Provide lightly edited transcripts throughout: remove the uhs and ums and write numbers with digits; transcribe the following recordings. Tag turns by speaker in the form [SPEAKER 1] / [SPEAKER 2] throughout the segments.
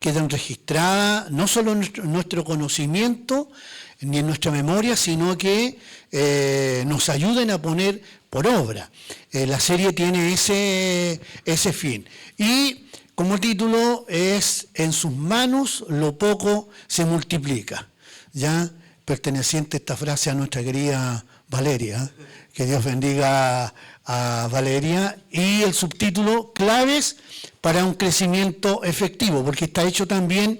[SPEAKER 1] quedan registradas no solo en nuestro conocimiento ni en nuestra memoria, sino que nos ayuden a poner por obra. La serie tiene ese fin. Y como título es "En sus manos lo poco se multiplica", ya perteneciente esta frase a nuestra querida Valeria. Que Dios bendiga a Valeria. Y el subtítulo, "Claves para un crecimiento efectivo", porque está hecho también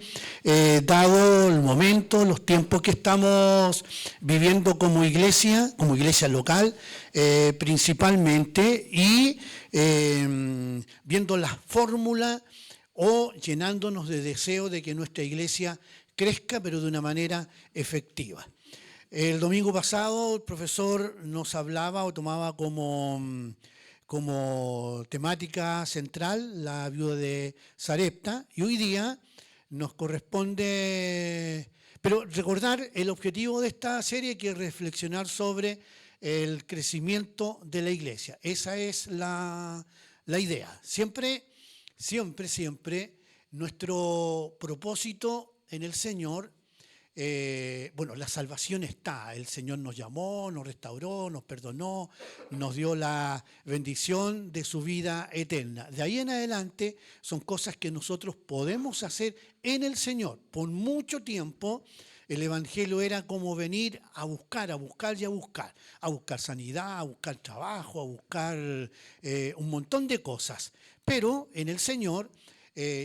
[SPEAKER 1] dado el momento, los tiempos que estamos viviendo como iglesia local principalmente, y viendo la fórmula o llenándonos de deseo de que nuestra iglesia crezca, pero de una manera efectiva. El domingo pasado el profesor nos hablaba o tomaba como temática central la viuda de Sarepta, y hoy día nos corresponde, pero recordar el objetivo de esta serie, que es reflexionar sobre el crecimiento de la iglesia. Esa es la idea. Siempre nuestro propósito en el Señor, la salvación está. El Señor nos llamó, nos restauró, nos perdonó, nos dio la bendición de su vida eterna. De ahí en adelante son cosas que nosotros podemos hacer en el Señor. Por mucho tiempo el Evangelio era como venir a buscar sanidad, a buscar trabajo, a buscar un montón de cosas. Pero en el Señor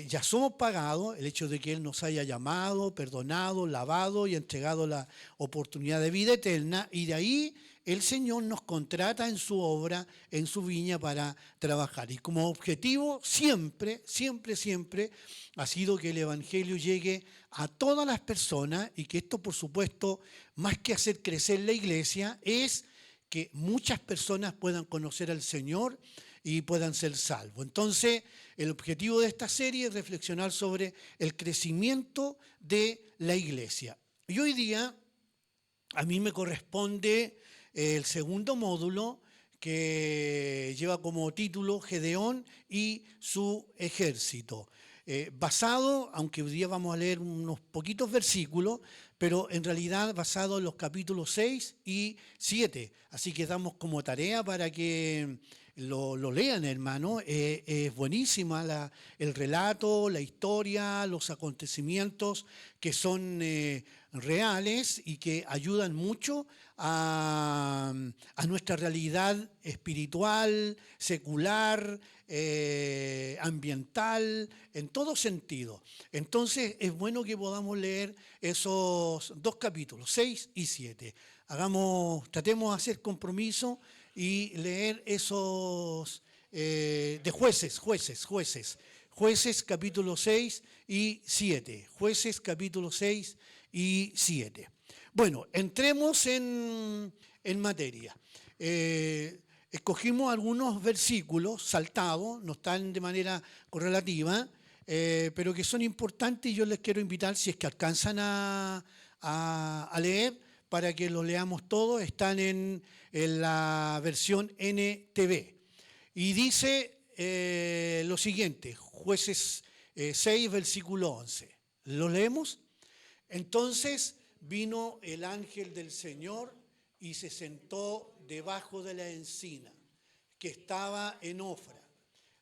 [SPEAKER 1] ya somos pagados, el hecho de que Él nos haya llamado, perdonado, lavado y entregado la oportunidad de vida eterna, y de ahí el Señor nos contrata en su obra, en su viña, para trabajar. Y como objetivo siempre ha sido que el Evangelio llegue a todas las personas, y que esto, por supuesto, más que hacer crecer la iglesia, es que muchas personas puedan conocer al Señor y puedan ser salvos. Entonces, el objetivo de esta serie es reflexionar sobre el crecimiento de la iglesia. Y hoy día a mí me corresponde el segundo módulo, que lleva como título "Gedeón y su ejército". Basado, aunque hoy día vamos a leer unos poquitos versículos, pero en realidad basado en los capítulos 6 y 7. Así que damos como tarea para que lo lean, hermano. Es buenísima el relato, la historia, los acontecimientos que son reales y que ayudan mucho a nuestra realidad espiritual, secular, ambiental, en todo sentido. Entonces es bueno que podamos leer esos dos capítulos, 6 y 7. Tratemos de hacer compromiso y leer esos de Jueces capítulo 6 y 7. Jueces capítulo 6 y 7. Bueno, entremos en materia. Escogimos algunos versículos saltados, no están de manera correlativa, pero que son importantes, y yo les quiero invitar, si es que alcanzan a leer, para que los leamos todos. Están en la versión NTV. Y dice lo siguiente, Jueces 6, versículo 11. ¿Lo leemos? Entonces vino el ángel del Señor y se sentó debajo de la encina que estaba en Ofra,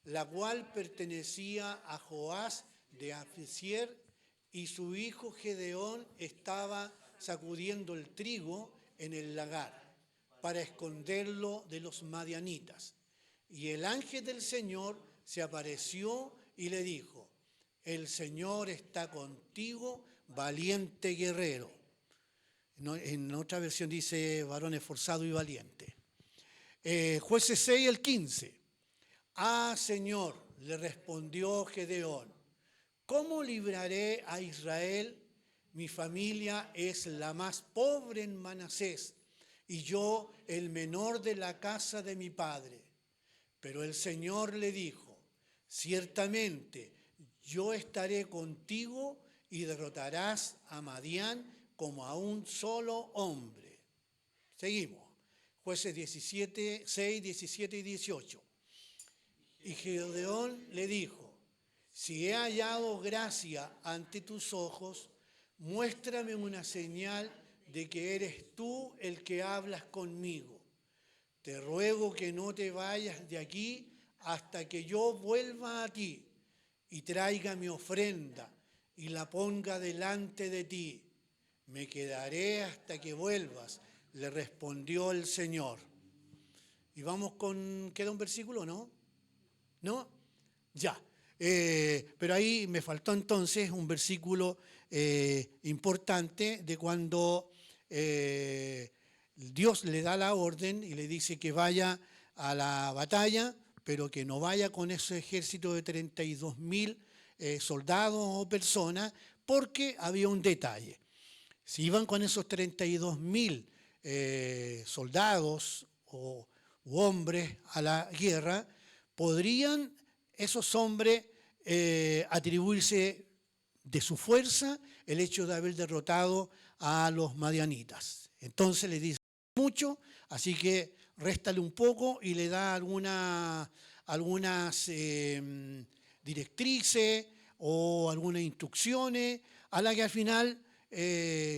[SPEAKER 1] la cual pertenecía a Joás de Abisier, y su hijo Gedeón estaba sacudiendo el trigo en el lagar para esconderlo de los madianitas. Y el ángel del Señor se apareció y le dijo: "El Señor está contigo, valiente guerrero". En otra versión dice varón esforzado y valiente. Jueces 6, el 15. "Ah, Señor", le respondió Gedeón, "¿cómo libraré a Israel? Mi familia es la más pobre en Manasés, y yo el menor de la casa de mi padre". Pero el Señor le dijo: "Ciertamente yo estaré contigo y derrotarás a Madián como a un solo hombre". Seguimos. Jueces 17, 6, 17 y 18. Y Gedeón le dijo: Si he hallado gracia ante tus ojos, muéstrame una señal de que eres tú el que hablas conmigo. Te ruego que no te vayas de aquí hasta que yo vuelva a ti y traiga mi ofrenda y la ponga delante de ti. Me quedaré hasta que vuelvas, le respondió el Señor. Y vamos con, ¿queda un versículo, no? ¿No? Ya. Pero ahí me faltó entonces un versículo importante de cuando Dios le da la orden y le dice que vaya a la batalla, pero que no vaya con ese ejército de 32.000 soldados o personas, porque había un detalle. Si iban con esos 32.000 soldados u hombres a la guerra, podrían esos hombres atribuirse de su fuerza el hecho de haber derrotado a los madianitas. Entonces le dice mucho, así que réstale un poco y le da algunas directrices o algunas instrucciones a la que al final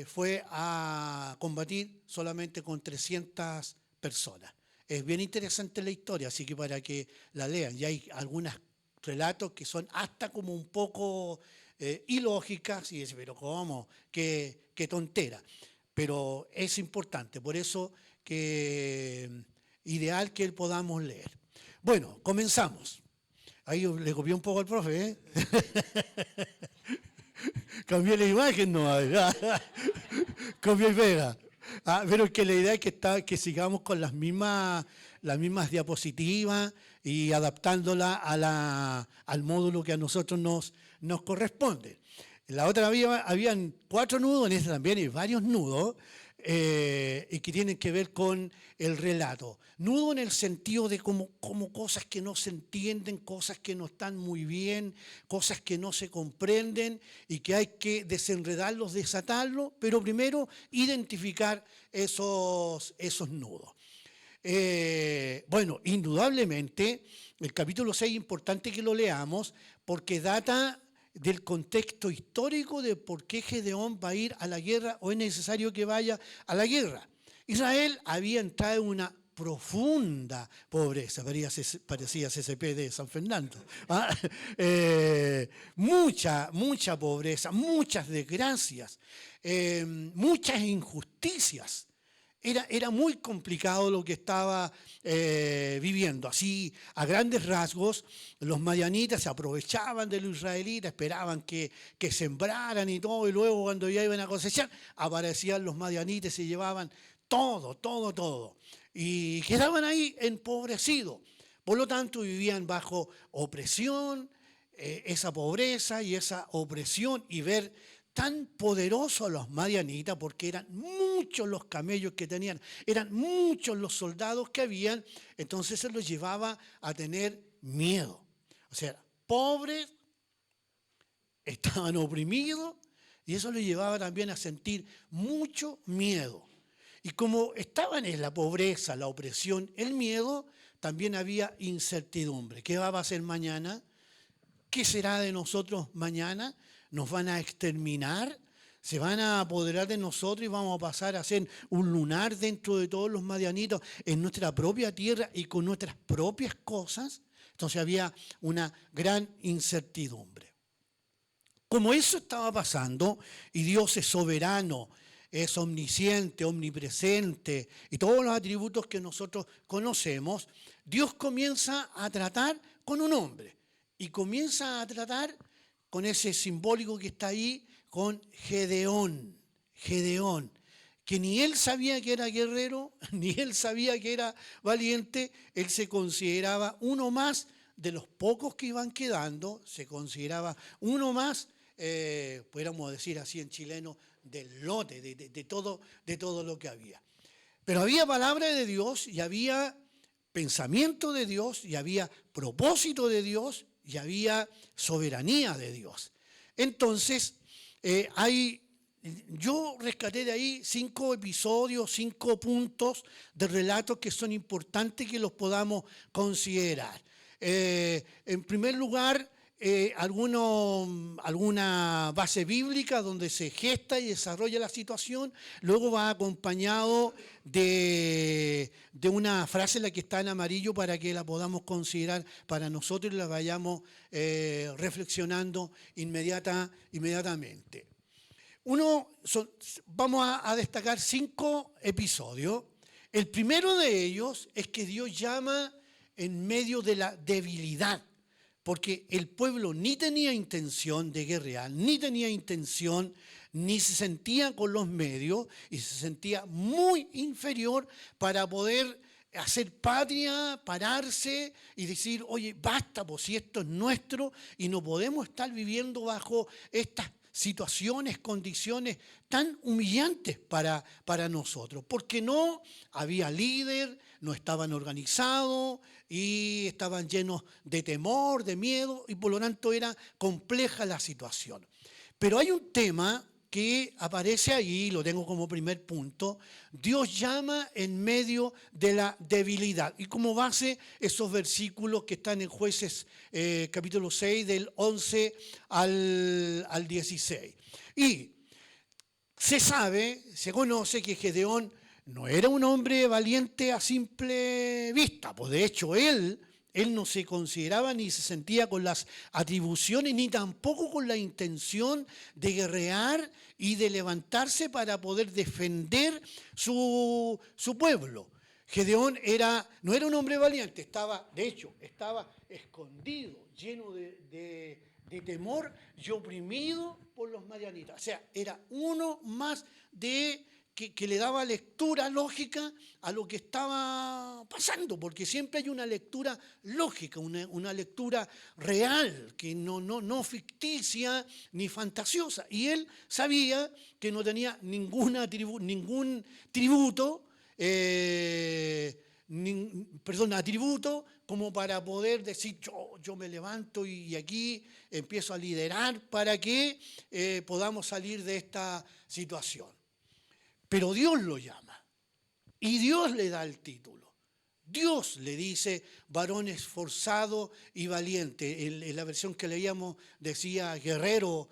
[SPEAKER 1] fue a combatir solamente con 300 personas. Es bien interesante la historia, así que para que la lean. Y hay algunos relatos que son hasta como un poco ilógicas, y dice, pero ¿cómo? ¿Qué tontera? Pero es importante, por eso que ideal que podamos leer. Bueno, comenzamos. Ahí le copié un poco al profe, ¿eh? Cambié la imagen, no, copia y pega. Pero es que la idea es que sigamos con las mismas diapositivas y adaptándola al módulo que a nosotros nos corresponde. En la otra habían 4 nudos, en esta también hay varios nudos, y que tienen que ver con el relato. Nudo en el sentido de como cosas que no se entienden, cosas que no están muy bien, cosas que no se comprenden y que hay que desenredarlos, desatarlos, pero primero identificar esos nudos. Bueno, indudablemente el capítulo 6 es importante que lo leamos porque data del contexto histórico de por qué Gedeón va a ir a la guerra o es necesario que vaya a la guerra. Israel había entrado en una profunda pobreza, parecía CCP de San Fernando. Mucha pobreza, muchas desgracias, muchas injusticias. Era muy complicado lo que estaba viviendo. Así, a grandes rasgos, los madianitas se aprovechaban de los israelitas, esperaban que sembraran y todo, y luego cuando ya iban a cosechar, aparecían los madianitas y se llevaban todo. Y quedaban ahí empobrecidos. Por lo tanto, vivían bajo opresión, esa pobreza y esa opresión, y ver tan poderosos los madianitas, porque eran muchos los camellos que tenían, eran muchos los soldados que habían, entonces se los llevaba a tener miedo. O sea, pobres, estaban oprimidos, y eso les llevaba también a sentir mucho miedo. Y como estaban en la pobreza, la opresión, el miedo, también había incertidumbre. ¿Qué va a pasar mañana? ¿Qué será de nosotros mañana? ¿Nos van a exterminar? ¿Se van a apoderar de nosotros y vamos a pasar a ser un lunar dentro de todos los madianitos en nuestra propia tierra y con nuestras propias cosas? Entonces había una gran incertidumbre. Como eso estaba pasando, y Dios es soberano, es omnisciente, omnipresente, y todos los atributos que nosotros conocemos, Dios comienza a tratar con un hombre, y comienza a tratar con ese simbólico que está ahí, con Gedeón, que ni él sabía que era guerrero, ni él sabía que era valiente, él se consideraba uno más de los pocos que iban quedando, se consideraba uno más, pudiéramos decir así en chileno, del lote, de todo lo que había. Pero había palabra de Dios y había pensamiento de Dios y había propósito de Dios y había soberanía de Dios. Entonces, yo rescaté de ahí 5 episodios, 5 puntos de relatos que son importantes que los podamos considerar. En primer lugar, alguna base bíblica donde se gesta y desarrolla la situación, luego va acompañado de una frase, la que está en amarillo, para que la podamos considerar para nosotros y la vayamos reflexionando inmediatamente. Vamos a destacar 5 episodios. El primero de ellos es que Dios llama en medio de la debilidad, porque el pueblo ni tenía intención de guerrear, ni tenía intención, ni se sentía con los medios, y se sentía muy inferior para poder hacer patria, pararse y decir, oye, basta, pues si esto es nuestro y no podemos estar viviendo bajo estas situaciones, condiciones tan humillantes para nosotros, porque no había líder, no estaban organizados y estaban llenos de temor, de miedo, y por lo tanto era compleja la situación. Pero hay un tema que aparece ahí, lo tengo como primer punto: Dios llama en medio de la debilidad. Y como base, esos versículos que están en Jueces capítulo 6, del 11 al 16. Y se conoce que Gedeón no era un hombre valiente a simple vista, pues de hecho él no se consideraba ni se sentía con las atribuciones ni tampoco con la intención de guerrear y de levantarse para poder defender su pueblo. Gedeón no era un hombre valiente, estaba escondido, lleno de temor y oprimido por los madianitas. O sea, era uno más que le daba lectura lógica a lo que estaba pasando, porque siempre hay una lectura lógica, una lectura real, que no ficticia ni fantasiosa. Y él sabía que no tenía ningún atributo como para poder decir, yo me levanto y aquí empiezo a liderar para que podamos salir de esta situación. Pero Dios lo llama y Dios le da el título. Dios le dice varón esforzado y valiente. En la versión que leíamos decía guerrero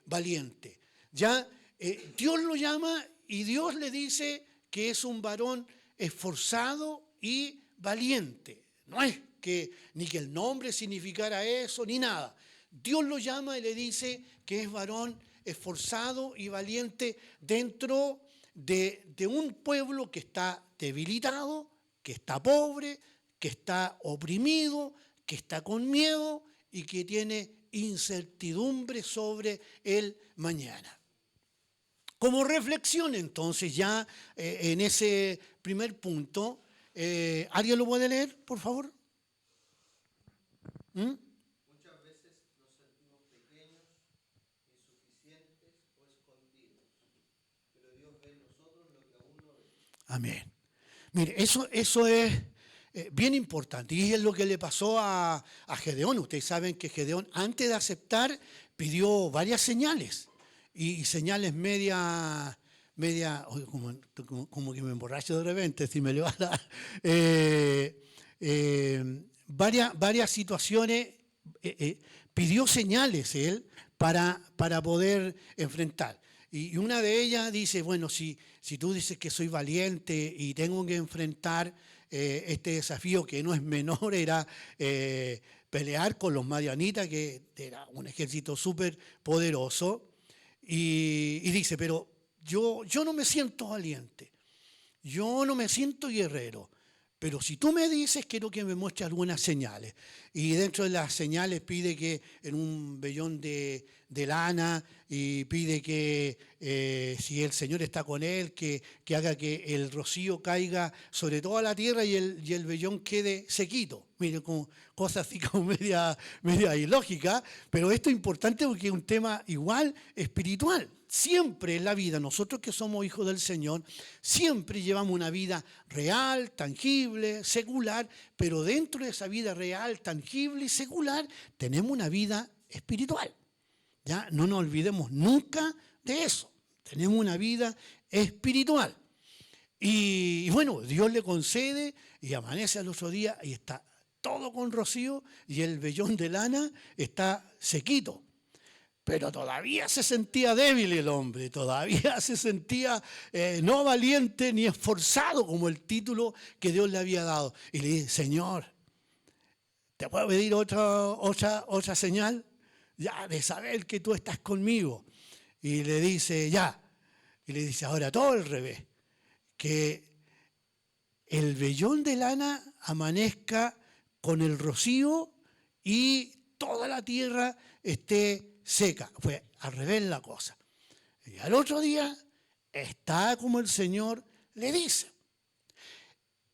[SPEAKER 1] valiente. Dios lo llama y Dios le dice que es un varón esforzado y valiente. No es ni que el nombre significara eso ni nada. Dios lo llama y le dice que es varón esforzado y valiente dentro de un pueblo que está debilitado, que está pobre, que está oprimido, que está con miedo y que tiene incertidumbre sobre el mañana. Como reflexión, entonces, ya en ese primer punto, ¿alguien lo puede leer, por favor?
[SPEAKER 2] Muchas veces nos sentimos pequeños, insuficientes o escondidos, pero Dios ve en nosotros lo que aún no vemos.
[SPEAKER 1] Amén. Mire, eso es bien importante, y es lo que le pasó a Gedeón. Ustedes saben que Gedeón, antes de aceptar, pidió varias señales, y señales media como que me emborracho de repente, si me le va a dar, varias situaciones, pidió señales él para poder enfrentar. Y una de ellas dice, bueno, si tú dices que soy valiente y tengo que enfrentar este desafío que no es menor, era pelear con los madianitas, que era un ejército súper poderoso, y dice, pero yo no me siento valiente, yo no me siento guerrero, pero si tú me dices, quiero que me muestres algunas señales. Y dentro de las señales pide que en un vellón de lana, y pide que si el Señor está con él, que haga que el rocío caiga sobre toda la tierra y el vellón quede sequito. Miren, cosas así como media ilógica, pero esto es importante porque es un tema igual espiritual. Siempre en la vida, nosotros que somos hijos del Señor, siempre llevamos una vida real, tangible, secular, pero dentro de esa vida real, tangible y secular, tenemos una vida espiritual. ¿Ya? No nos olvidemos nunca de eso. Tenemos una vida espiritual. Y bueno, Dios le concede y amanece al otro día y está todo con rocío y el vellón de lana está sequito. Pero todavía se sentía débil el hombre, todavía se sentía no valiente ni esforzado como el título que Dios le había dado. Y le dice, Señor, ¿te puedo pedir otra señal? Ya, de saber que tú estás conmigo. Y le dice, ya. Y le dice, ahora todo al revés. Que el vellón de lana amanezca con el rocío y toda la tierra esté seca. Fue al revés la cosa. Y al otro día está como el Señor le dice.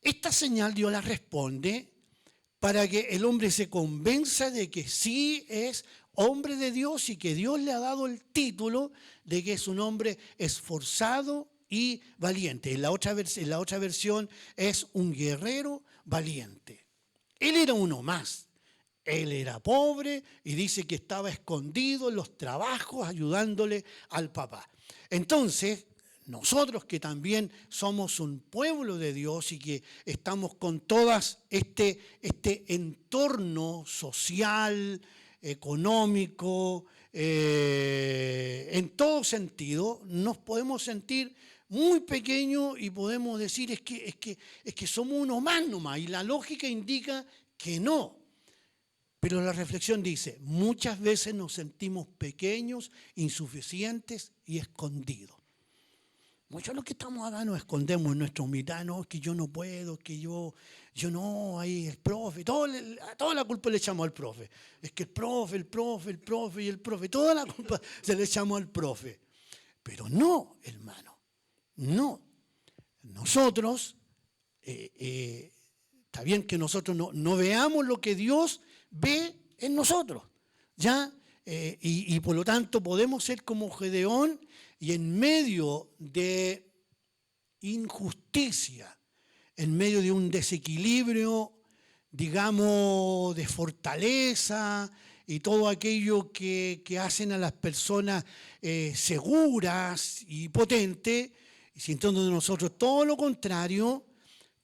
[SPEAKER 1] Esta señal Dios la responde para que el hombre se convenza de que sí es hombre de Dios y que Dios le ha dado el título de que es un hombre esforzado y valiente. En la otra versión es un guerrero valiente. Él era uno más. Él era pobre y dice que estaba escondido en los trabajos ayudándole al papá. Entonces, nosotros que también somos un pueblo de Dios y que estamos con todas este entorno social, económico, en todo sentido, nos podemos sentir muy pequeños y podemos decir es que somos uno más nomás. Y la lógica indica que no. Pero la reflexión dice, muchas veces nos sentimos pequeños, insuficientes y escondidos. Muchos de los que estamos acá nos escondemos en nuestra humildad, no, es que yo no puedo, que yo no, ahí el profe, toda la culpa le echamos al profe. Es que el profe, toda la culpa se le echamos al profe. Pero no, hermano, no. Nosotros, está bien que nosotros no veamos lo que Dios ve en nosotros, ¿ya? Y por lo tanto podemos ser como Gedeón y en medio de injusticia, en medio de un desequilibrio, digamos, de fortaleza y todo aquello que hacen a las personas seguras y potentes, y sintiendo de nosotros todo lo contrario,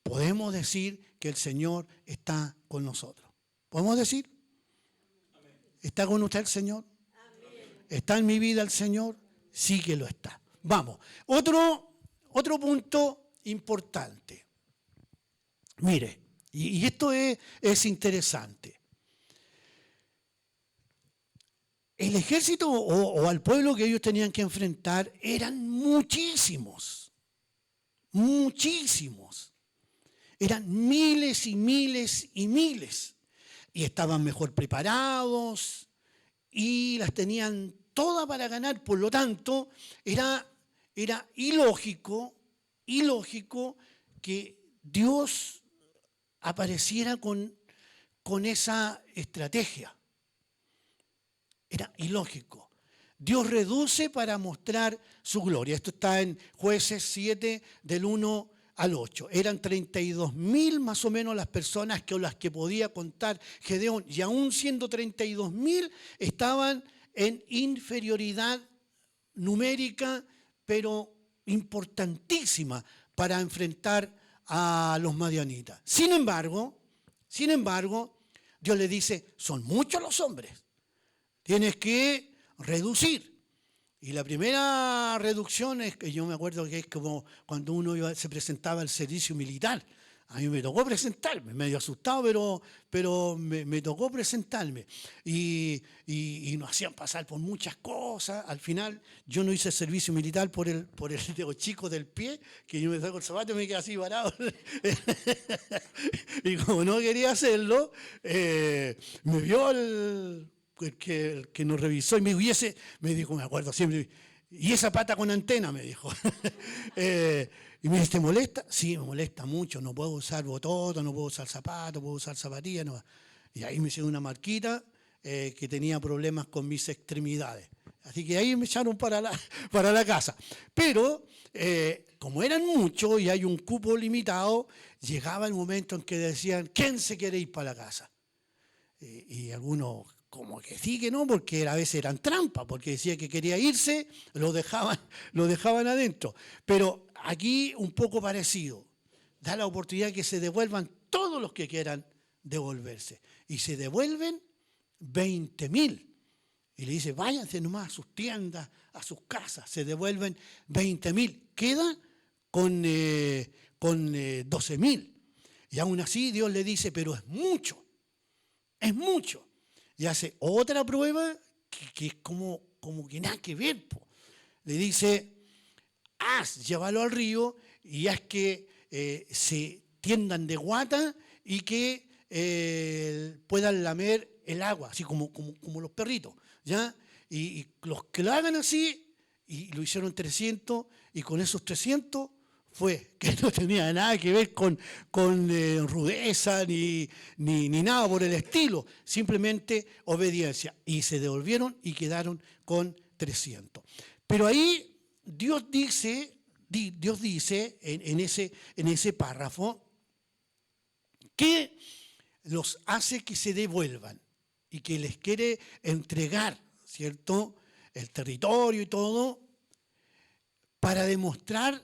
[SPEAKER 1] podemos decir que el Señor está con nosotros. ¿Podemos decir? ¿Está con usted el Señor? ¿Está en mi vida el Señor? Sí que lo está. Vamos. Otro punto importante. Mire, y esto es interesante. El ejército o al pueblo que ellos tenían que enfrentar eran muchísimos. Muchísimos. Eran miles y miles y miles. Y estaban mejor preparados y las tenían todas para ganar. Por lo tanto, era ilógico que Dios apareciera con esa estrategia. Era ilógico. Dios reduce para mostrar su gloria. Esto está en Jueces 7, del 1 al 8. Eran 32.000 más o menos las personas con las que podía contar Gedeón. Y aún siendo 32.000, estaban en inferioridad numérica, pero importantísima para enfrentar a los madianitas. Sin embargo, Dios le dice, son muchos los hombres, tienes que reducir. Y la primera reducción es que yo me acuerdo que es como cuando uno se presentaba al servicio militar. A mí me tocó presentarme, medio asustado, pero me tocó presentarme. Y nos hacían pasar por muchas cosas. Al final yo no hice servicio militar por el dedo chico del pie, que yo me saco el zapato y me quedé así parado. Y como no quería hacerlo, me vio el que nos revisó y me dijo, me dijo, me acuerdo siempre, y esa pata con antena, me dijo. Y me dice, ¿te molesta? Sí, me molesta mucho, no puedo usar botota, no puedo usar zapatos, puedo usar zapatillas. No. Y ahí me hicieron una marquita que tenía problemas con mis extremidades. Así que ahí me echaron para la casa. Pero como eran muchos y hay un cupo limitado, llegaba el momento en que decían, ¿quién se quiere ir para la casa? Y algunos como que sí, que no, porque a veces eran trampas, porque decía que quería irse, lo dejaban adentro. Pero aquí un poco parecido, da la oportunidad que se devuelvan todos los que quieran devolverse. Y se devuelven 20.000. Y le dice, váyanse nomás a sus tiendas, a sus casas. Se devuelven 20.000. Queda con 12.000. Y aún así Dios le dice, pero es mucho. Es mucho. Y hace otra prueba que es como que nada que ver. Po. Le dice, llévalo al río y haz que se tiendan de guata y que puedan lamer el agua, así como los perritos, ¿ya? Y los que lo hagan así, y lo hicieron 300, y con esos 300 fue, que no tenía nada que ver con rudeza ni nada por el estilo, simplemente obediencia. Y se devolvieron y quedaron con 300. Pero ahí Dios dice en ese párrafo que los hace que se devuelvan y que les quiere entregar, ¿cierto?, el territorio y todo, para demostrar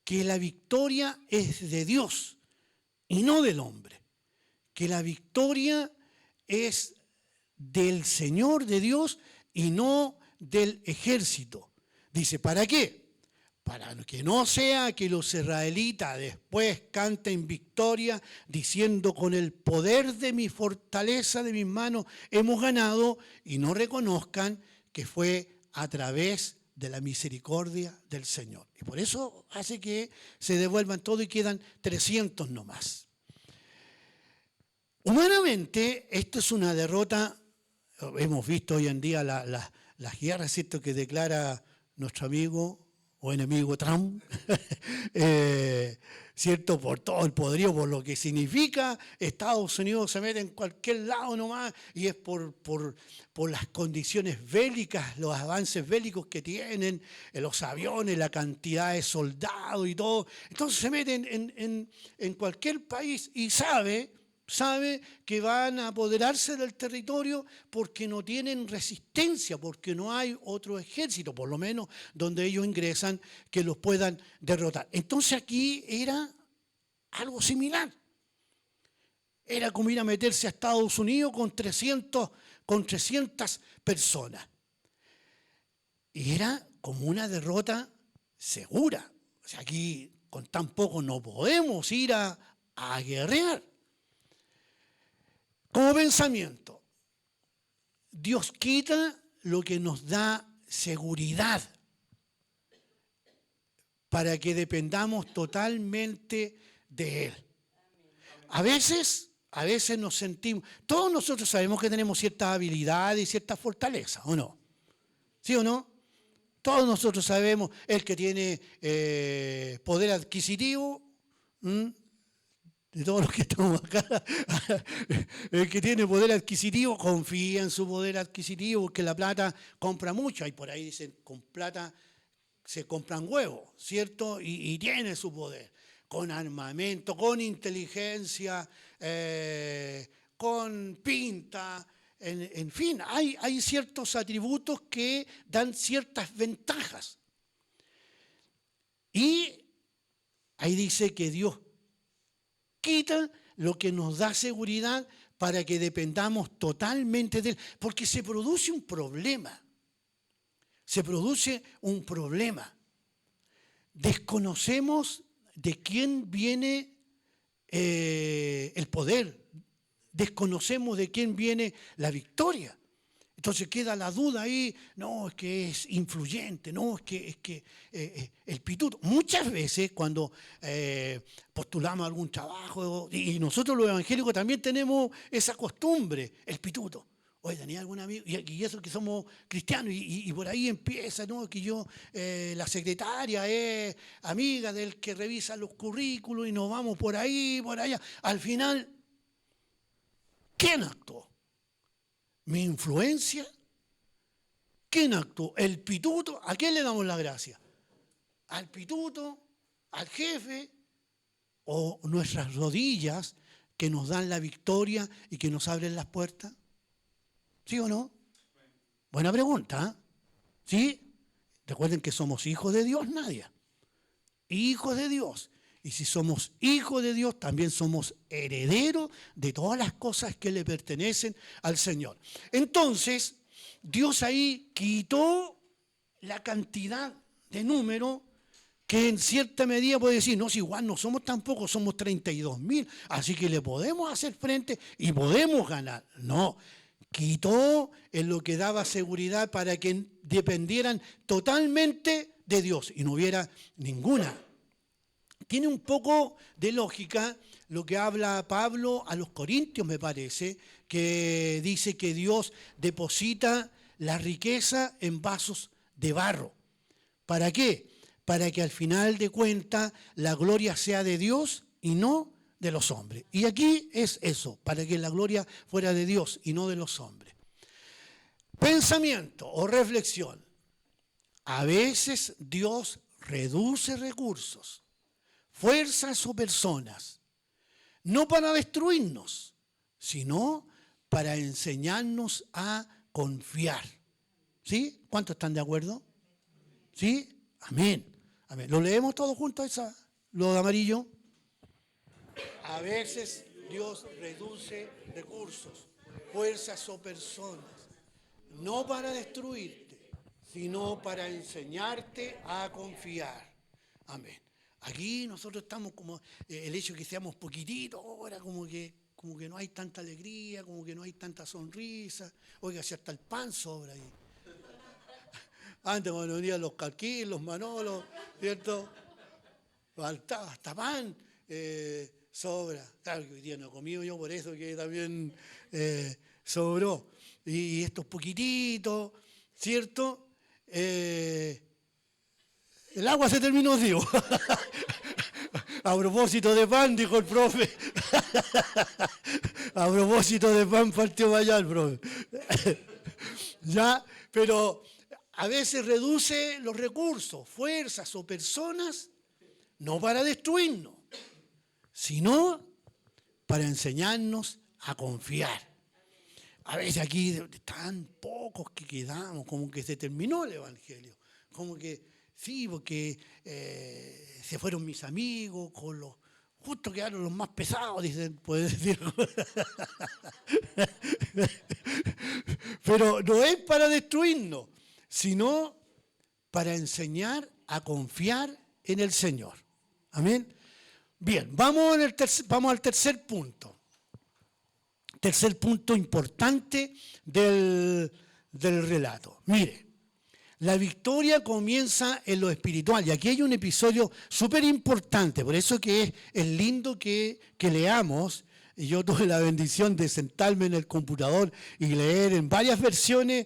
[SPEAKER 1] que la victoria es de Dios y no del hombre, que la victoria es del Señor, de Dios, y no del ejército. Dice, ¿para qué? Para que no sea que los israelitas después canten victoria diciendo con el poder de mi fortaleza, de mis manos, hemos ganado, y no reconozcan que fue a través de la misericordia del Señor. Y por eso hace que se devuelvan todo y quedan 300 nomás. Humanamente, esto es una derrota. Hemos visto hoy en día las guerras, ¿cierto?, que declara nuestro amigo o enemigo Trump, ¿cierto?, por todo el poderío, por lo que significa. Estados Unidos se mete en cualquier lado nomás y es por las condiciones bélicas, los avances bélicos que tienen, los aviones, la cantidad de soldados y todo. Entonces se meten en cualquier país y sabe que van a apoderarse del territorio porque no tienen resistencia, porque no hay otro ejército, por lo menos donde ellos ingresan, que los puedan derrotar. Entonces aquí era algo similar. Era como ir a meterse a Estados Unidos con 300 personas. Y era como una derrota segura. O sea, aquí con tan poco no podemos ir a guerrear. Como pensamiento, Dios quita lo que nos da seguridad para que dependamos totalmente de Él. A veces nos sentimos, todos nosotros sabemos que tenemos ciertas habilidades y ciertas fortalezas, ¿o no? ¿Sí o no? Todos nosotros sabemos, el que tiene poder adquisitivo, de todos los que estamos acá, el que tiene poder adquisitivo confía en su poder adquisitivo, porque la plata compra mucho. Y por ahí dicen, con plata se compran huevos, ¿cierto? Y tiene su poder, con armamento, con inteligencia, con pinta, en fin, hay ciertos atributos que dan ciertas ventajas. Y ahí dice que Dios quita lo que nos da seguridad para que dependamos totalmente de Él. Porque se produce un problema. Desconocemos de quién viene el poder. Desconocemos de quién viene la victoria. Entonces queda la duda ahí, no, es que es influyente, no, es que el pituto. Muchas veces cuando postulamos algún trabajo, y nosotros los evangélicos también tenemos esa costumbre, el pituto. Oye, ¿tenía algún amigo? Y eso que somos cristianos, y por ahí empieza, ¿no? Que yo, la secretaria es amiga del que revisa los currículos y nos vamos por ahí, por allá. Al final, ¿quién actuó? ¿Mi influencia? ¿Quién actuó? ¿El pituto? ¿A quién le damos la gracia? ¿Al pituto? ¿Al jefe? ¿O nuestras rodillas que nos dan la victoria y que nos abren las puertas? ¿Sí o no? Buena pregunta, ¿eh? ¿Sí? Recuerden que somos hijos de Dios, Nadia. Hijos de Dios. Y si somos hijos de Dios, también somos herederos de todas las cosas que le pertenecen al Señor. Entonces, Dios ahí quitó la cantidad de número que en cierta medida puede decir, no, si igual no somos tampoco, somos 32.000, así que le podemos hacer frente y podemos ganar. No, quitó en lo que daba seguridad para que dependieran totalmente de Dios y no hubiera ninguna. Tiene un poco de lógica lo que habla Pablo a los Corintios, me parece, que dice que Dios deposita la riqueza en vasos de barro. ¿Para qué? Para que al final de cuentas la gloria sea de Dios y no de los hombres. Y aquí es eso, para que la gloria fuera de Dios y no de los hombres. Pensamiento o reflexión. A veces Dios reduce recursos, fuerzas o personas, no para destruirnos, sino para enseñarnos a confiar. ¿Sí? ¿Cuántos están de acuerdo? ¿Sí? Amén. Amén. ¿Lo leemos todos juntos, lo de amarillo? A veces Dios reduce recursos, fuerzas o personas, no para destruirte, sino para enseñarte a confiar. Amén. Aquí nosotros estamos como, el hecho de que seamos poquititos ahora, como que no hay tanta alegría, como que no hay tanta sonrisa. Oiga, si hasta el pan sobra ahí. Antes cuando venían los Calquín, los Manolos, ¿cierto? Faltaba hasta pan, sobra. Claro que hoy día no he comido yo, por eso que también sobró. Y estos poquititos, ¿cierto? El agua se terminó, digo. A propósito de pan, dijo el profe. A propósito de pan, partió para allá el profe. Ya, pero a veces reduce los recursos, fuerzas o personas, no para destruirnos, sino para enseñarnos a confiar. A veces aquí tan pocos que quedamos, como que se terminó el Evangelio, como que sí, porque se fueron mis amigos, justo quedaron los más pesados, dicen, puedes decir. Pero no es para destruirnos, sino para enseñar a confiar en el Señor. Amén. Bien, vamos al tercer punto. Tercer punto importante del relato. Mire, la victoria comienza en lo espiritual. Y aquí hay un episodio súper importante. Por eso que es lindo que leamos. Y yo tuve la bendición de sentarme en el computador y leer en varias versiones.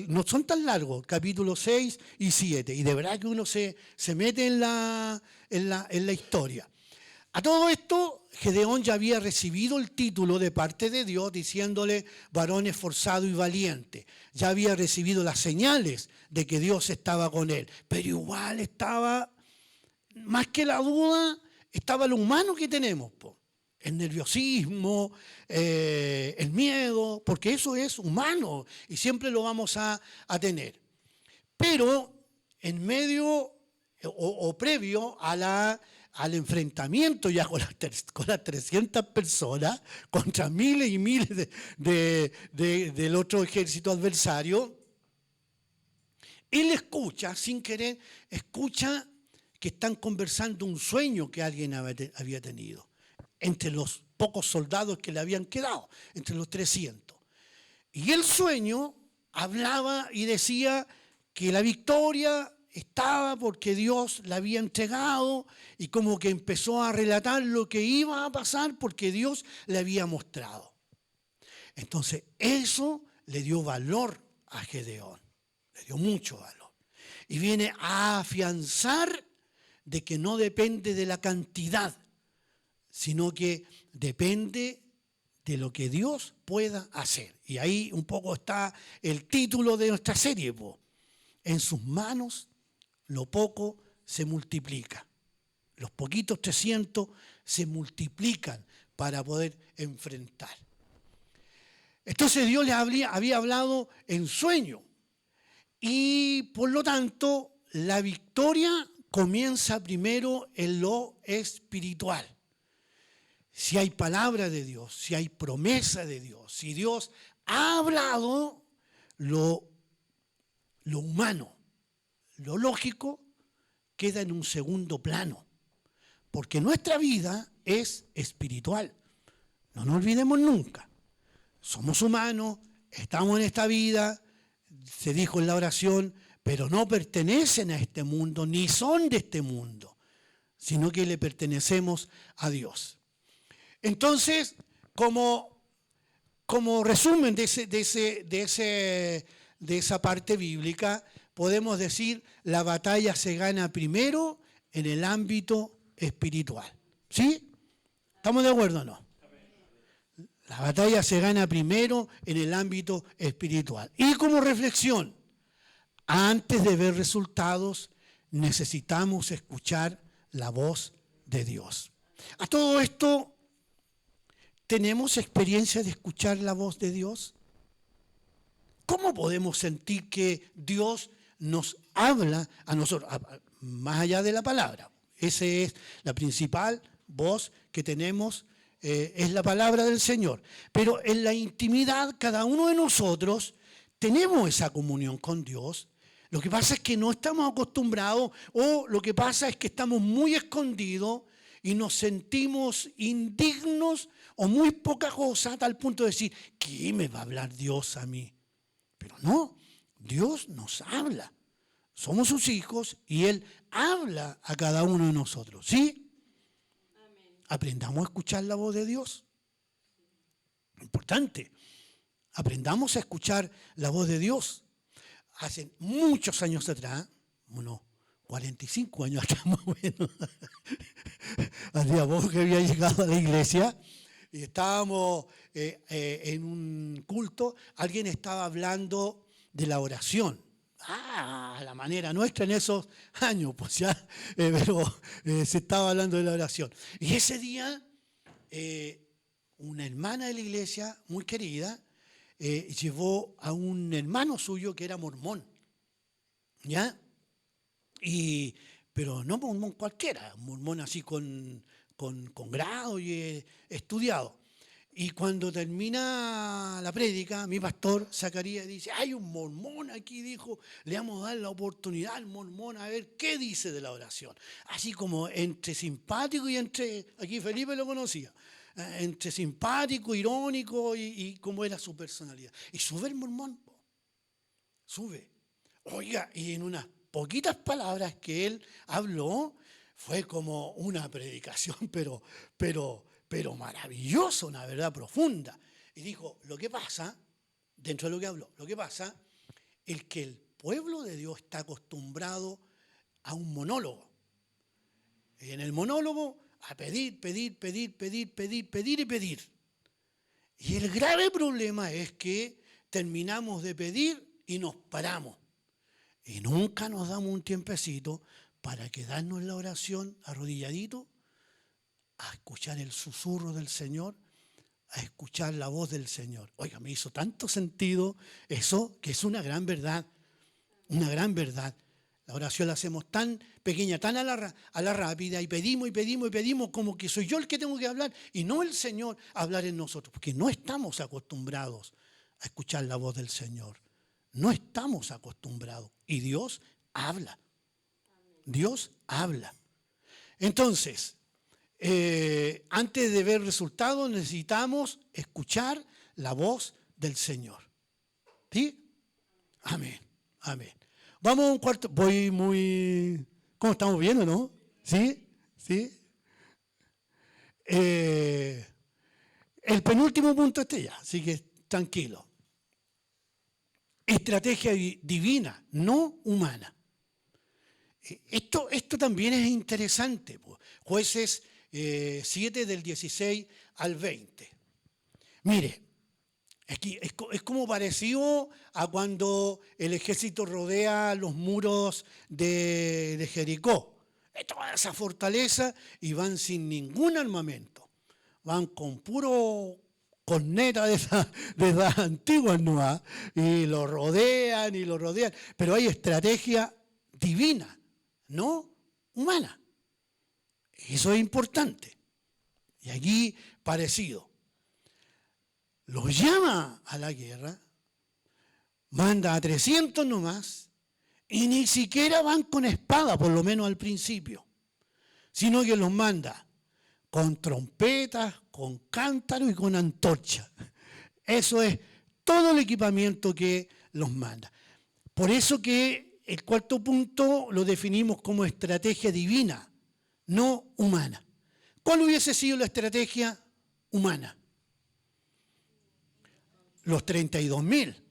[SPEAKER 1] No son tan largos, capítulos 6 y 7. Y de verdad que uno se mete en la historia. A todo esto, Gedeón ya había recibido el título de parte de Dios diciéndole varón esforzado y valiente. Ya había recibido las señales de que Dios estaba con él. Pero igual estaba, más que la duda, estaba lo humano que tenemos. El nerviosismo, el miedo, porque eso es humano y siempre lo vamos a tener. Pero en medio o previo al enfrentamiento ya con las 300 personas contra miles y miles del otro ejército adversario, él escucha, sin querer, escucha que están conversando un sueño que alguien había tenido entre los pocos soldados que le habían quedado, entre los 300. Y el sueño hablaba y decía que la victoria estaba porque Dios la había entregado y como que empezó a relatar lo que iba a pasar porque Dios le había mostrado. Entonces eso le dio valor a Gedeón, le dio mucho valor. Y viene a afianzar de que no depende de la cantidad, sino que depende de lo que Dios pueda hacer. Y ahí un poco está el título de nuestra serie. En sus manos lo poco se multiplica. Los poquitos 300 se multiplican para poder enfrentar. Entonces Dios le había hablado en sueño. Y por lo tanto, la victoria comienza primero en lo espiritual. Si hay palabra de Dios, si hay promesa de Dios, si Dios ha hablado, lo humano, lo lógico, queda en un segundo plano. Porque nuestra vida es espiritual. No nos olvidemos nunca. Somos humanos, estamos en esta vida, se dijo en la oración, pero no pertenecen a este mundo, ni son de este mundo, sino que le pertenecemos a Dios. Entonces, como resumen de esa parte bíblica, podemos decir, la batalla se gana primero en el ámbito espiritual. ¿Sí? ¿Estamos de acuerdo o no? La batalla se gana primero en el ámbito espiritual. Y como reflexión, antes de ver resultados, necesitamos escuchar la voz de Dios. A todo esto, ¿tenemos experiencia de escuchar la voz de Dios? ¿Cómo podemos sentir que Dios nos habla a nosotros, más allá de la palabra? Esa es la principal voz que tenemos, es la palabra del Señor. Pero en la intimidad, cada uno de nosotros tenemos esa comunión con Dios. Lo que pasa es que no estamos acostumbrados, o lo que pasa es que estamos muy escondidos y nos sentimos indignos o muy poca cosa, a tal punto de decir, ¿qué me va a hablar Dios a mí? Pero no, Dios nos habla. Somos sus hijos y Él habla a cada uno de nosotros. ¿Sí? Amén. Aprendamos a escuchar la voz de Dios. Importante. Aprendamos a escuchar la voz de Dios. Hace muchos años atrás, unos 45 años atrás más o menos, hacía poco que había llegado a la iglesia y estábamos en un culto, alguien estaba hablando de la oración. La manera nuestra en esos años, pues ya, pero se estaba hablando de la oración. Y ese día, una hermana de la iglesia, muy querida, llevó a un hermano suyo que era mormón, ¿ya? Pero no mormón cualquiera, mormón así con grado y estudiado. Y cuando termina la prédica, mi pastor Zacarías dice, hay un mormón aquí, dijo, le vamos a dar la oportunidad al mormón a ver qué dice de la oración. Así como entre simpático y entre, aquí Felipe lo conocía, entre simpático, irónico y cómo era su personalidad. Y sube el mormón, sube. Oiga, y en unas poquitas palabras que él habló, fue como una predicación, pero maravillosa, una verdad profunda. Y dijo, lo que pasa, dentro de lo que habló, lo que pasa es que el pueblo de Dios está acostumbrado a un monólogo. Y en el monólogo, a pedir, pedir, pedir, pedir, pedir, pedir y pedir. Y el grave problema es que terminamos de pedir y nos paramos. Y nunca nos damos un tiempecito para quedarnos en la oración arrodilladito, a escuchar el susurro del Señor, a escuchar la voz del Señor. Oiga, me hizo tanto sentido eso, que es una gran verdad, una gran verdad. La oración la hacemos tan pequeña, tan a la rápida, y pedimos y pedimos y pedimos como que soy yo el que tengo que hablar y no el Señor hablar en nosotros, porque no estamos acostumbrados a escuchar la voz del Señor. No estamos acostumbrados. Y Dios habla. Dios habla. Entonces, antes de ver resultados necesitamos escuchar la voz del Señor. ¿Sí? Amén, amén. Vamos a un cuarto, voy muy... ¿Cómo estamos bien o no? ¿Sí? ¿Sí? El penúltimo punto ya, así que tranquilo. Estrategia divina, no humana. Esto también es interesante. Jueces 7 del 16 al 20. Mire, es como parecido a cuando el ejército rodea los muros de Jericó. Es toda esa fortaleza y van sin ningún armamento. Van con puro corneta de esas antiguas, ¿no? Y lo rodean y lo rodean. Pero hay estrategia divina, no humana. Eso es importante. Y aquí parecido. Los llama a la guerra, manda a 300 nomás, y ni siquiera van con espada, por lo menos al principio, sino que los manda con trompetas, con cántaros y con antorcha. Eso es todo el equipamiento que los manda. Por eso que el cuarto punto lo definimos como estrategia divina, no humana. ¿Cuál hubiese sido la estrategia humana? Los 32.000.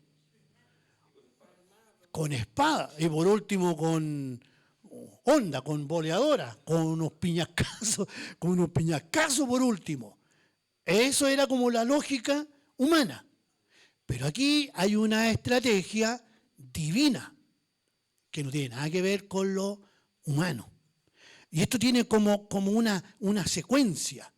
[SPEAKER 1] Con espada y por último con honda, con boleadora, con unos piñascazos por último. Eso era como la lógica humana. Pero aquí hay una estrategia divina que no tiene nada que ver con lo humano. Y esto tiene como una secuencia,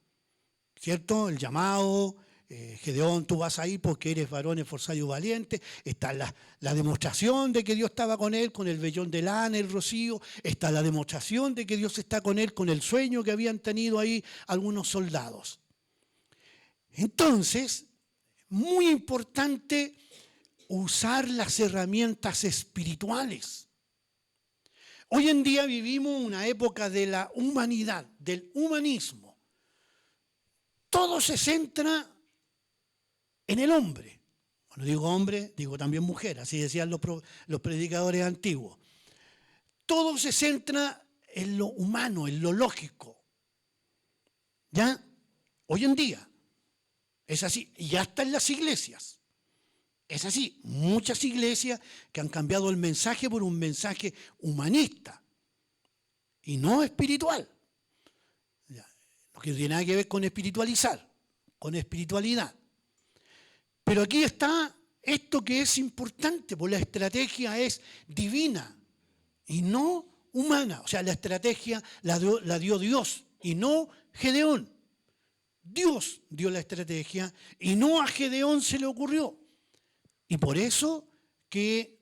[SPEAKER 1] ¿cierto? El llamado, Gedeón, tú vas ahí porque eres varón esforzado y valiente. Está la demostración de que Dios estaba con él, con el vellón de lana, el rocío. Está la demostración de que Dios está con él, con el sueño que habían tenido ahí algunos soldados. Entonces, muy importante usar las herramientas espirituales. Hoy en día vivimos una época de la humanidad, del humanismo. Todo se centra en el hombre. Cuando digo hombre, digo también mujer, así decían los predicadores antiguos. Todo se centra en lo humano, en lo lógico. ¿Ya? Hoy en día es así, y hasta en las iglesias. Es así, muchas iglesias que han cambiado el mensaje por un mensaje humanista y no espiritual. No tiene nada que ver con espiritualizar, con espiritualidad. Pero aquí está esto que es importante, porque la estrategia es divina y no humana. O sea, la estrategia la dio Dios y no Gedeón. Dios dio la estrategia y no a Gedeón se le ocurrió. Y por eso que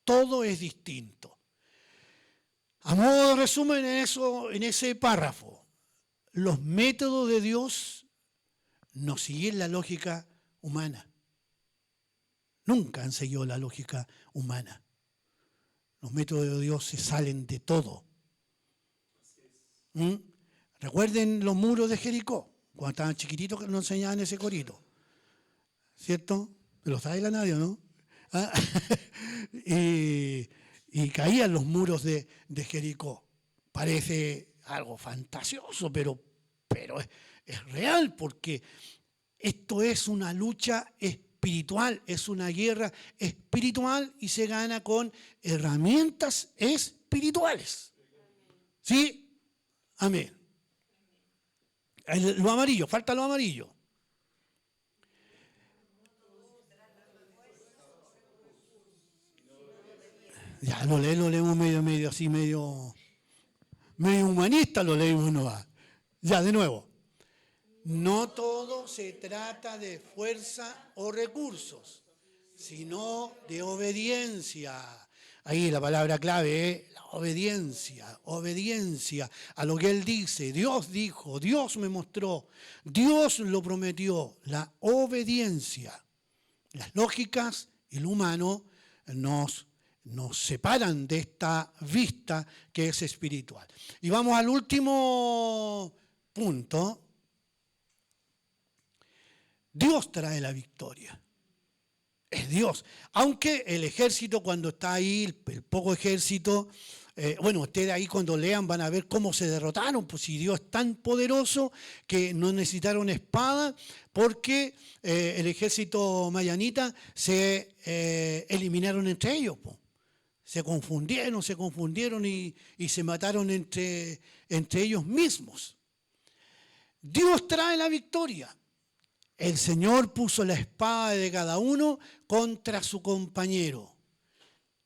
[SPEAKER 1] todo es distinto. A modo de resumen en ese párrafo, los métodos de Dios no siguen la lógica humana. Nunca han seguido la lógica humana. Los métodos de Dios se salen de todo. Recuerden los muros de Jericó, cuando estaban chiquititos que nos enseñaban ese corito. ¿Cierto? ¿Lo sabe la nadie, no? ¿Ah? y caían los muros de Jericó. Parece algo fantasioso, pero es real, porque esto es una lucha espiritual, es una guerra espiritual y se gana con herramientas espirituales. ¿Sí? Amén. Lo amarillo, falta lo amarillo. Ya lo leemos medio así, medio humanista, lo leemos no va. Ya, de nuevo. No todo se trata de fuerza o recursos, sino de obediencia. Ahí la palabra clave es la obediencia, obediencia a lo que Él dice. Dios dijo, Dios me mostró, Dios lo prometió, la obediencia. Las lógicas y lo humano nos separan de esta vista que es espiritual. Y vamos al último punto. Dios trae la victoria. Es Dios. Aunque el ejército, cuando está ahí, el poco ejército, ustedes ahí cuando lean van a ver cómo se derrotaron, pues si Dios es tan poderoso que no necesitaron espada, porque el ejército mayanita se eliminaron entre ellos, pues. Se confundieron y se mataron entre ellos mismos. Dios trae la victoria. El Señor puso la espada de cada uno contra su compañero.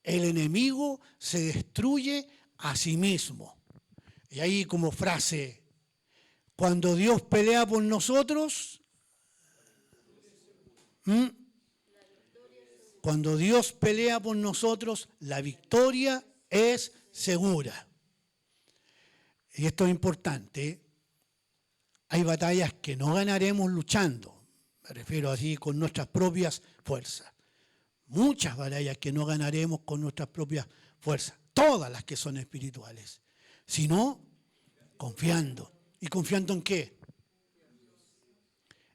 [SPEAKER 1] El enemigo se destruye a sí mismo. Y ahí como frase, cuando Dios pelea por nosotros, cuando Dios pelea por nosotros, la victoria es segura. y esto es importante, hay batallas que no ganaremos luchando, me refiero así con nuestras propias fuerzas. Muchas batallas que no ganaremos con nuestras propias fuerzas, todas las que son espirituales, sino confiando. ¿Y confiando en qué?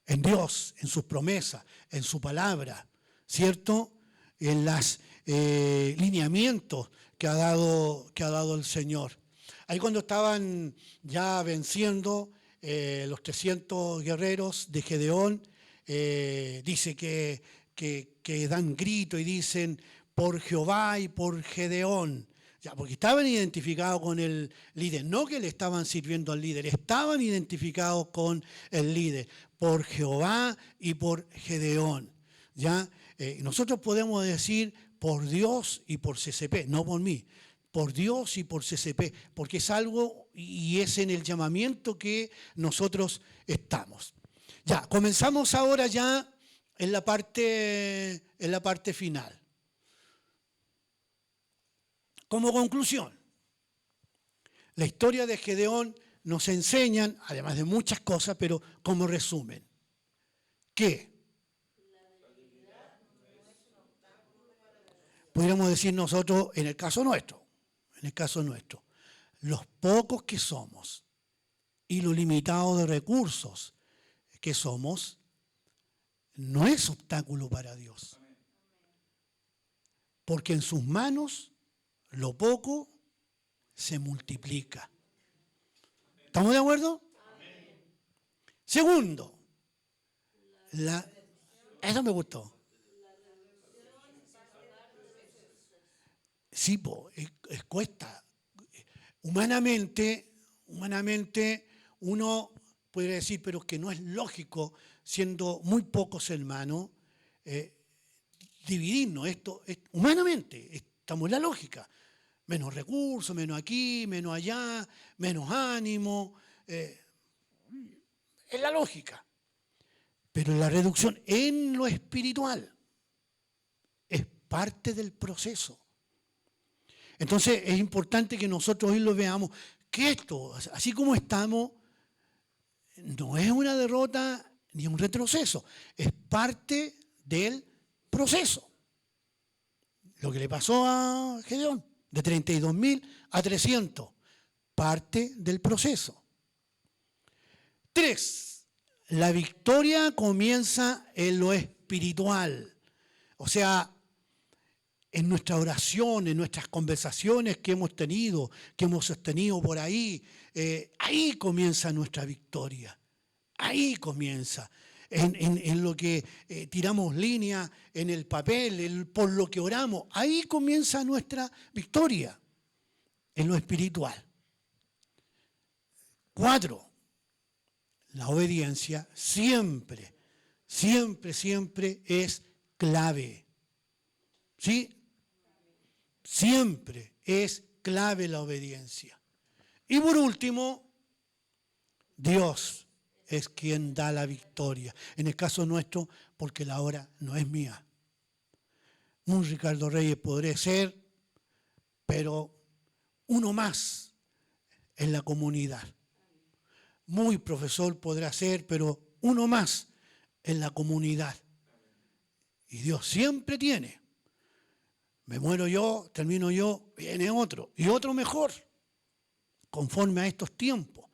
[SPEAKER 1] En Dios, en sus promesas, en su palabra, ¿cierto? En los lineamientos que ha dado el Señor. Ahí cuando estaban ya venciendo los 300 guerreros de Gedeón, dice que dan grito y dicen, por Jehová y por Gedeón. Ya, porque estaban identificados con el líder, no que le estaban sirviendo al líder, estaban identificados con el líder, por Jehová y por Gedeón. ¿Ya? Nosotros podemos decir por Dios y por CCP, no por mí, por Dios y por CCP, porque es algo y es en el llamamiento que nosotros estamos. Ya, comenzamos ahora ya en la parte final. Como conclusión, la historia de Gedeón nos enseña, además de muchas cosas, pero como resumen, que podríamos decir nosotros, en el caso nuestro, los pocos que somos y lo limitado de recursos que somos, no es obstáculo para Dios. Porque en sus manos lo poco se multiplica. ¿Estamos de acuerdo? Segundo, eso me gustó. Sí, cuesta. Humanamente uno puede decir, pero que no es lógico, siendo muy pocos hermanos, dividirnos. Humanamente, estamos en la lógica. Menos recursos, menos aquí, menos allá, menos ánimo. Es la lógica. Pero la reducción en lo espiritual es parte del proceso. Entonces es importante que nosotros hoy lo veamos, que esto, así como estamos, no es una derrota ni un retroceso, es parte del proceso. Lo que le pasó a Gedeón, de 32.000 a 300, parte del proceso. 3, la victoria comienza en lo espiritual, o sea, en nuestra oración, en nuestras conversaciones que hemos tenido, que hemos sostenido por ahí, ahí comienza nuestra victoria, ahí comienza. En lo que tiramos línea, en el papel, por lo que oramos, ahí comienza nuestra victoria, en lo espiritual. 4, la obediencia siempre es clave. ¿Sí? Siempre es clave la obediencia. Y por último, Dios es quien da la victoria. En el caso nuestro, porque la obra no es mía. Un Ricardo Reyes podré ser, pero uno más en la comunidad. Muy profesor podrá ser, pero uno más en la comunidad. Y Dios siempre tiene. Me muero yo, termino yo, viene otro, y otro mejor, conforme a estos tiempos.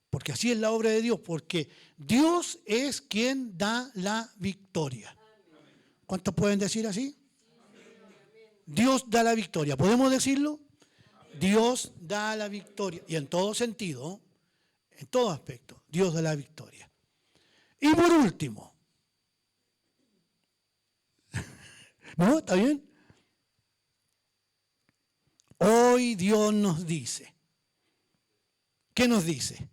[SPEAKER 1] Porque así es la obra de Dios, porque Dios es quien da la victoria. ¿Cuántos pueden decir así? Dios da la victoria. ¿Podemos decirlo? Dios da la victoria. Y en todo sentido, en todo aspecto, Dios da la victoria. Y por último, ¿no? ¿Está bien? Hoy Dios nos dice. ¿Qué nos dice?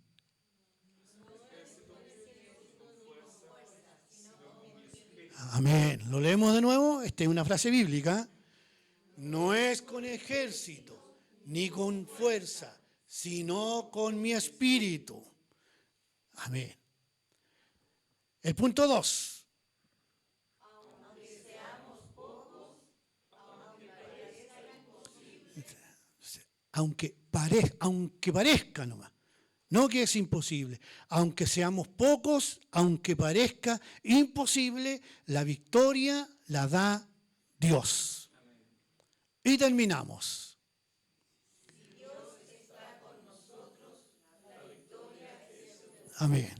[SPEAKER 1] Amén. ¿Lo leemos de nuevo? Esta es una frase bíblica. No es con ejército, ni con fuerza, sino con mi espíritu. Amén. El punto 2. Aunque parezca nomás. No que es imposible. Aunque seamos pocos, aunque parezca imposible, la victoria la da Dios. Y terminamos. Amén.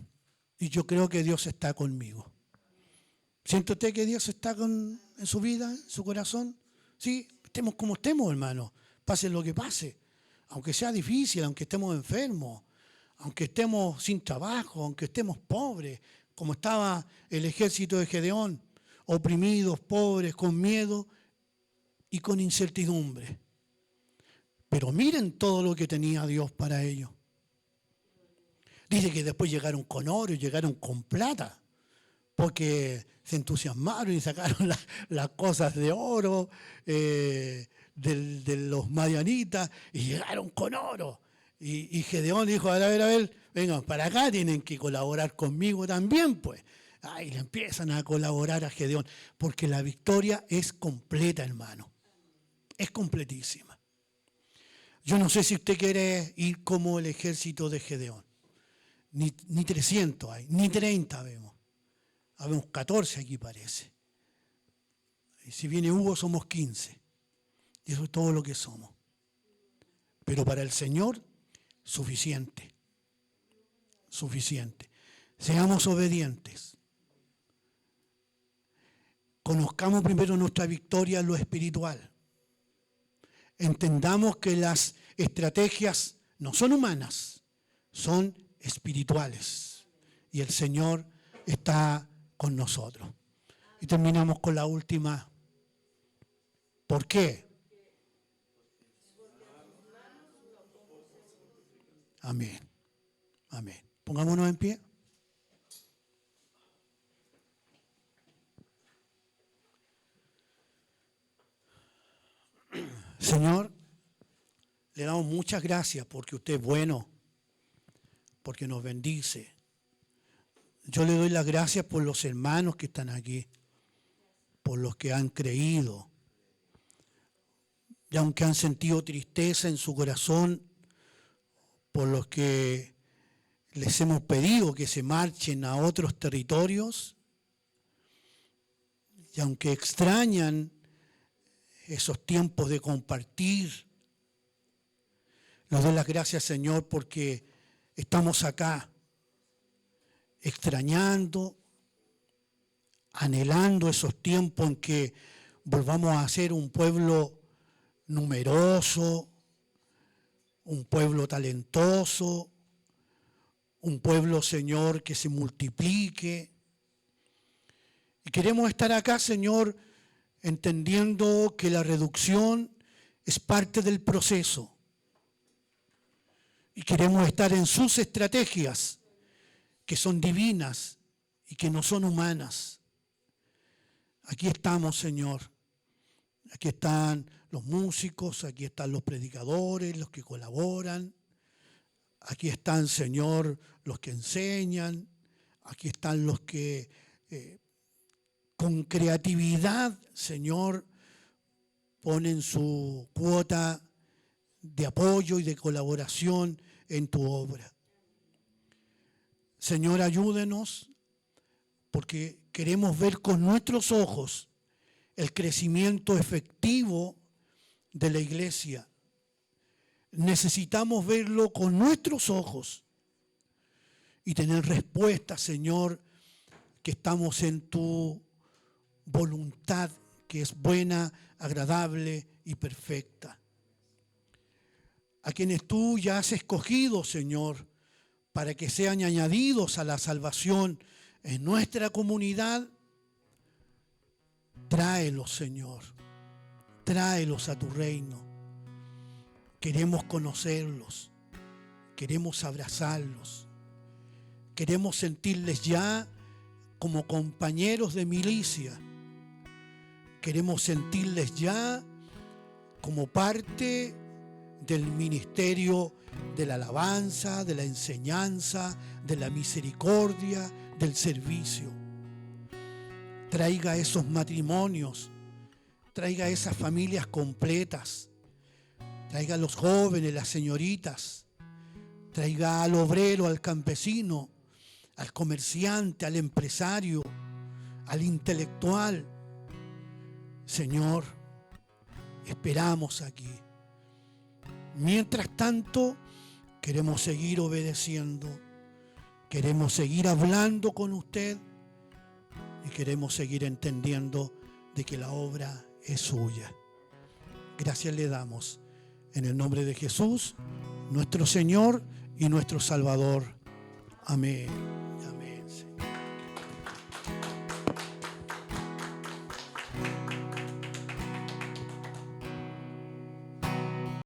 [SPEAKER 1] Y yo creo que Dios está conmigo. ¿Siente usted que Dios está en su vida, en su corazón? Sí, estemos como estemos, hermano. Pase lo que pase. Aunque sea difícil, aunque estemos enfermos, aunque estemos sin trabajo, aunque estemos pobres, como estaba el ejército de Gedeón, oprimidos, pobres, con miedo y con incertidumbre. Pero miren todo lo que tenía Dios para ellos. Dice que después llegaron con oro y llegaron con plata, porque se entusiasmaron y sacaron las cosas de oro de los madianitas y llegaron con oro. Y Gedeón dijo, a ver, vengan para acá, tienen que colaborar conmigo también, pues. Y le empiezan a colaborar a Gedeón, porque la victoria es completa, hermano. Es completísima. Yo no sé si usted quiere ir como el ejército de Gedeón. Ni 300 hay, ni 30 vemos. Habemos 14 aquí parece. Y si viene Hugo somos 15. Y eso es todo lo que somos. Pero para el Señor, suficiente. Suficiente. Seamos obedientes. Conozcamos primero nuestra victoria en lo espiritual. Entendamos que las estrategias no son humanas, son espirituales. Y el Señor está con nosotros. Y terminamos con la última. ¿Por qué? Amén. Amén. Pongámonos en pie. Señor, le damos muchas gracias porque usted es bueno, porque nos bendice. Yo le doy las gracias por los hermanos que están aquí, por los que han creído, y aunque han sentido tristeza en su corazón, por los que les hemos pedido que se marchen a otros territorios, y aunque extrañan esos tiempos de compartir, les doy las gracias, Señor, porque estamos acá, extrañando, anhelando esos tiempos en que volvamos a ser un pueblo numeroso, un pueblo talentoso, un pueblo, Señor, que se multiplique. Y queremos estar acá, Señor, entendiendo que la reducción es parte del proceso. Y queremos estar en sus estrategias, que son divinas y que no son humanas. Aquí estamos, Señor. Aquí están los músicos, aquí están los predicadores, los que colaboran. Aquí están, Señor, los que enseñan. Aquí están los que con creatividad, Señor, ponen su cuota de apoyo y de colaboración en tu obra. Señor, ayúdenos, porque queremos ver con nuestros ojos el crecimiento efectivo de la iglesia. Necesitamos verlo con nuestros ojos y tener respuesta, Señor, que estamos en tu voluntad, que es buena, agradable y perfecta. A quienes tú ya has escogido, Señor, para que sean añadidos a la salvación en nuestra comunidad, tráelos, Señor, tráelos a tu reino. Queremos conocerlos, queremos abrazarlos, queremos sentirles ya como compañeros de milicia, queremos sentirles ya como parte del ministerio de la alabanza, de la enseñanza, de la misericordia, del servicio. Traiga esos matrimonios, traiga esas familias completas, traiga a los jóvenes, las señoritas, traiga al obrero, al campesino, al comerciante, al empresario, al intelectual. Señor, esperamos aquí. Mientras tanto, queremos seguir obedeciendo, queremos seguir hablando con usted y queremos seguir entendiendo de que la obra es suya. Gracias le damos en el nombre de Jesús, nuestro Señor y nuestro Salvador. Amén.